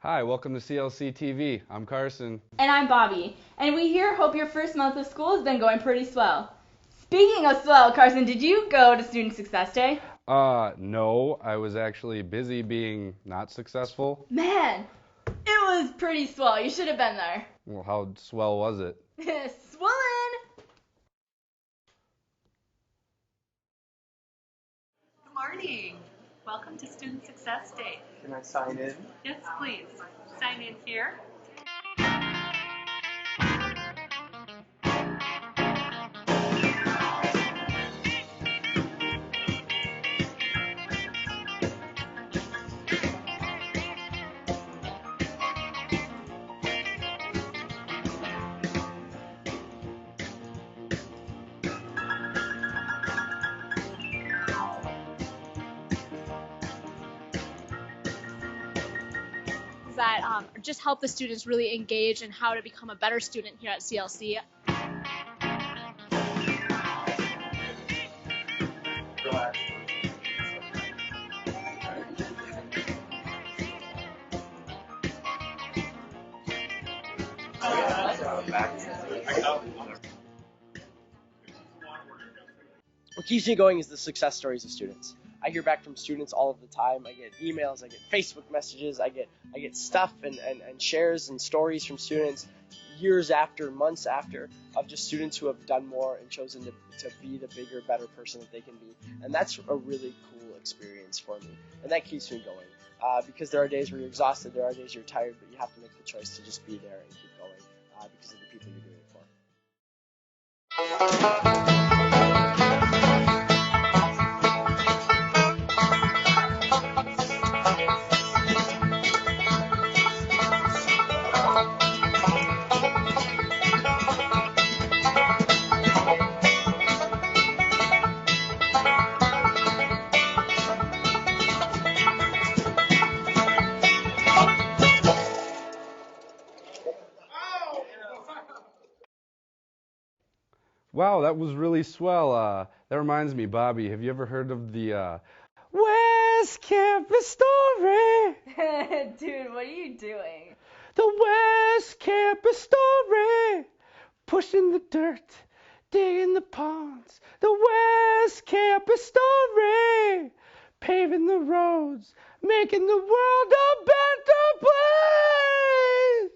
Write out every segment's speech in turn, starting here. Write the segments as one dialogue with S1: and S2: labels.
S1: Hi, welcome to CLC TV. I'm Carson.
S2: And I'm Bobby. And we here hope your first month of school has been going pretty swell. Speaking of swell, Carson, did you go to Student Success Day?
S1: No, I was actually busy being not successful.
S2: Man, it was pretty swell. You should have been there.
S1: Well, how swell was it?
S2: Swollen!
S3: Good morning. Welcome to Student Success Day.
S4: Can I sign in?
S3: Yes, please. Sign in here.
S5: That just help the students really engage in how to become a better student here at CLC.
S4: Relax.
S6: What keeps me going is the success stories of students. I hear back from students all of the time. I get emails, I get Facebook messages, I get stuff and shares and stories from students years after, months after, of just students who have done more and chosen to be the bigger, better person that they can be. And that's a really cool experience for me. And that keeps me going. Because there are days where you're exhausted, there are days you're tired, but you have to make the choice to just be there and keep going because of the people you're doing it for.
S1: Wow, that was really swell. That reminds me, Bobby, have you ever heard of the West Campus story?
S2: Dude, what are you doing?
S1: The West Campus story. Pushing the dirt, digging the ponds. The West Campus story. Paving the roads, making the world a better place.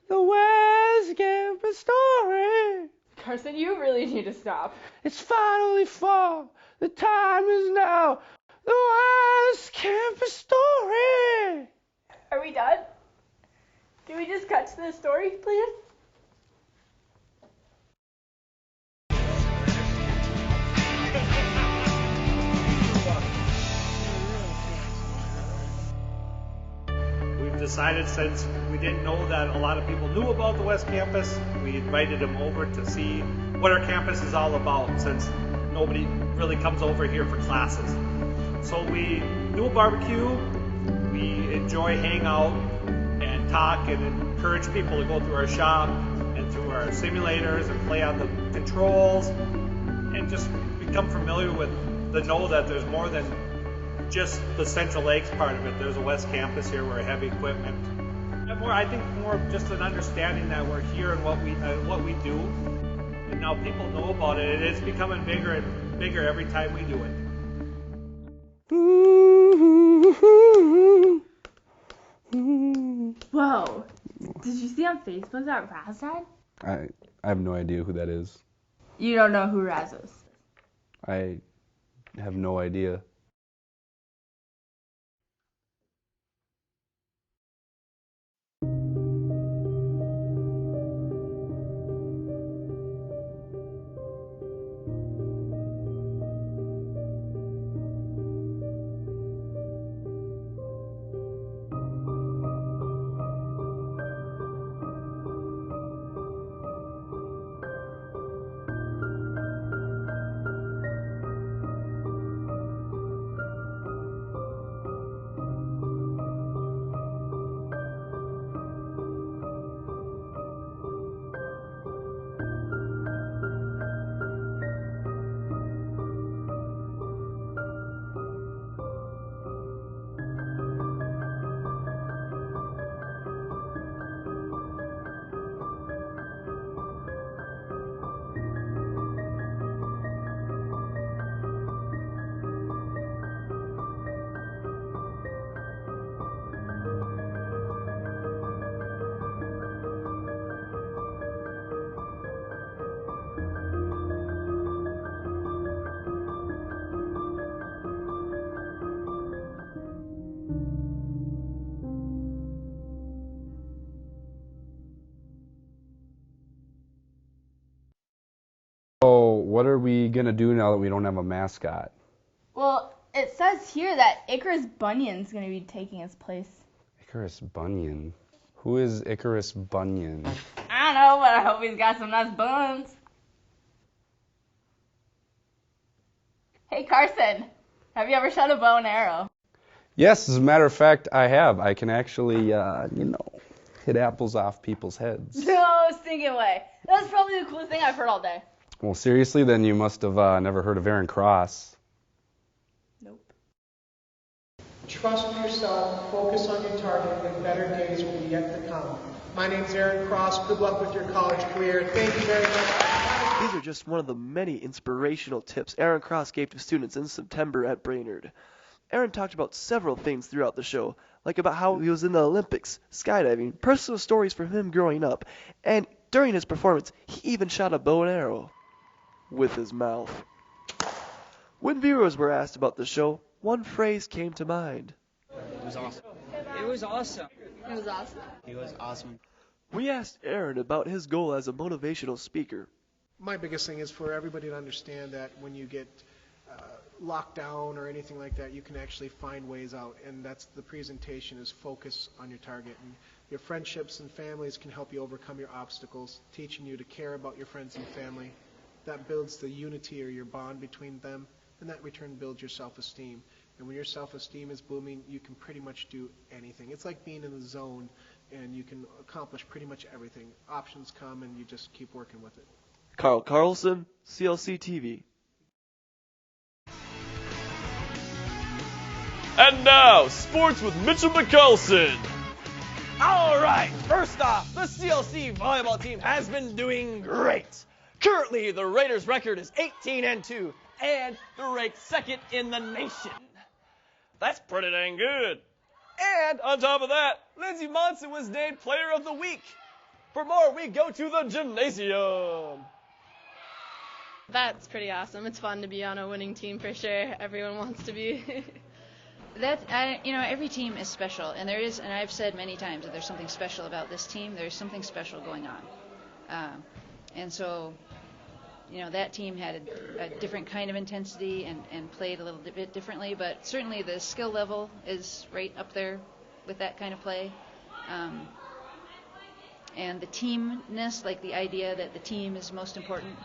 S1: The West Campus story.
S2: Carson, you really need to stop.
S1: It's finally fall. The time is now. The West Campus story.
S2: Are we done? Can we just cut to the story, please?
S7: We've decided, since we didn't know that a lot of people knew about the West Campus, we invited them over to see what our campus is all about, since nobody really comes over here for classes. So we do a barbecue, we enjoy hang out and talk and encourage people to go through our shop and through our simulators and play on the controls and just become familiar with the know that there's more than just the Central Lakes part of it. There's a West Campus here where heavy equipment. And I think more just an understanding that we're here and what we do. And now people know about it. It's becoming bigger and bigger every time we do it.
S2: Whoa. Did you see on Facebook that Raz died?
S1: I have no idea who that is.
S2: You don't know who Raz is.
S1: I have no idea. what are we going to do now that we don't have a mascot?
S2: Well, it says here that Icarus Bunyan's going to be taking his place.
S1: Icarus Bunyan? Who is Icarus Bunyan?
S2: I don't know, but I hope he's got some nice buns. Hey, Carson, have you ever shot a bow and arrow?
S1: Yes, as a matter of fact, I have. I can actually, hit apples off people's heads.
S2: No stinking way. That's probably the coolest thing I've heard all day.
S1: Well, seriously, then you must have never heard of Aaron Cross.
S2: Nope.
S8: Trust yourself, focus on your target, and better days will be yet to come. My name's Aaron Cross. Good luck with your college career. Thank you very much.
S6: These are just one of the many inspirational tips Aaron Cross gave to students in September at Brainerd. Aaron talked about several things throughout the show, like about how he was in the Olympics, skydiving, personal stories from him growing up, and during his performance, he even shot a bow and arrow with his mouth. When viewers were asked about the show, one phrase came to mind.
S9: It was awesome. It was awesome.
S2: It was awesome.
S9: It was awesome.
S6: We asked Aaron about his goal as a motivational speaker.
S8: My biggest thing is for everybody to understand that when you get locked down or anything like that, you can actually find ways out, and that's the presentation, is focus on your target. And your friendships and families can help you overcome your obstacles, teaching you to care about your friends and family. That builds the unity or your bond between them, and that in return builds your self-esteem. And when your self-esteem is booming, you can pretty much do anything. It's like being in the zone, and you can accomplish pretty much everything. Options come, and you just keep working with it.
S6: Carl Carlson, CLC TV.
S10: And now, sports with Mitchell McCulson.
S11: All right, first off, the CLC volleyball team has been doing great. Currently, the Raiders' record is 18-2, and they're ranked second in the nation.
S10: That's pretty dang good.
S11: And on top of that, Lindsey Monson was named Player of the Week. For more, we go to the gymnasium.
S12: That's pretty awesome. It's fun to be on a winning team for sure. Everyone wants to be.
S13: Every team is special, and there is, and I've said many times that there's something special about this team. There's something special going on, and so, that team had a different kind of intensity and played a little bit differently. But certainly the skill level is right up there with that kind of play, and the teamness, like the idea that the team is most important,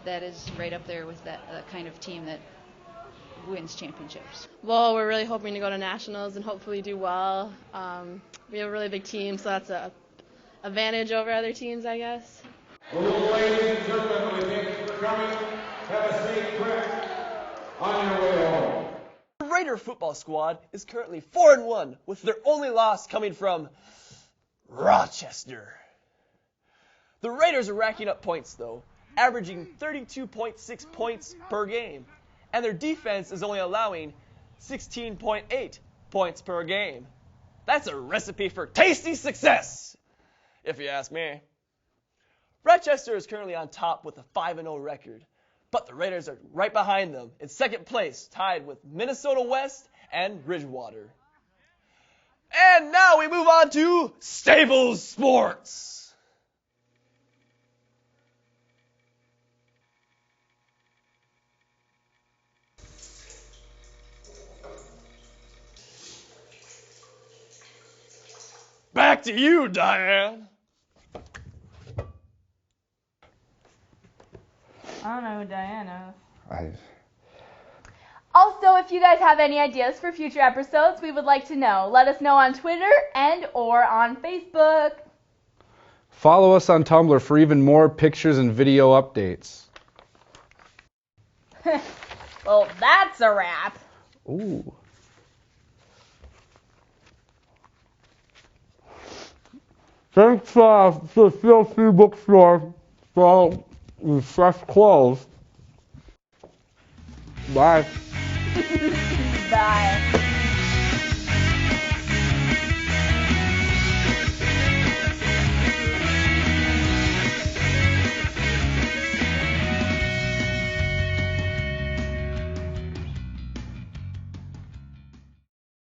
S13: that is right up there with that kind of team that wins championships.
S12: Well, we're really hoping to go to nationals and hopefully do well. We have a really big team, so that's a advantage over other teams, I guess.
S14: Ladies and gentlemen, we thank you for coming. Have a safe trip on your way home.
S11: The Raider football squad is currently 4-1, with their only loss coming from Rochester. The Raiders are racking up points, though, averaging 32.6 points per game. And their defense is only allowing 16.8 points per game. That's a recipe for tasty success, if you ask me. Rochester is currently on top with a 5-0 record, but the Raiders are right behind them in second place, tied with Minnesota West and Bridgewater. And now we move on to Staples Sports. Back to you, Diane.
S2: I don't know who Diana is.
S1: I
S2: Also, if you guys have any ideas for future episodes, we would like to know. Let us know on Twitter and or on Facebook.
S1: Follow us on Tumblr for even more pictures and video updates.
S2: Well, that's a wrap.
S1: Ooh. Thanks to the CLC bookstore for fresh clothes. Bye.
S2: Bye.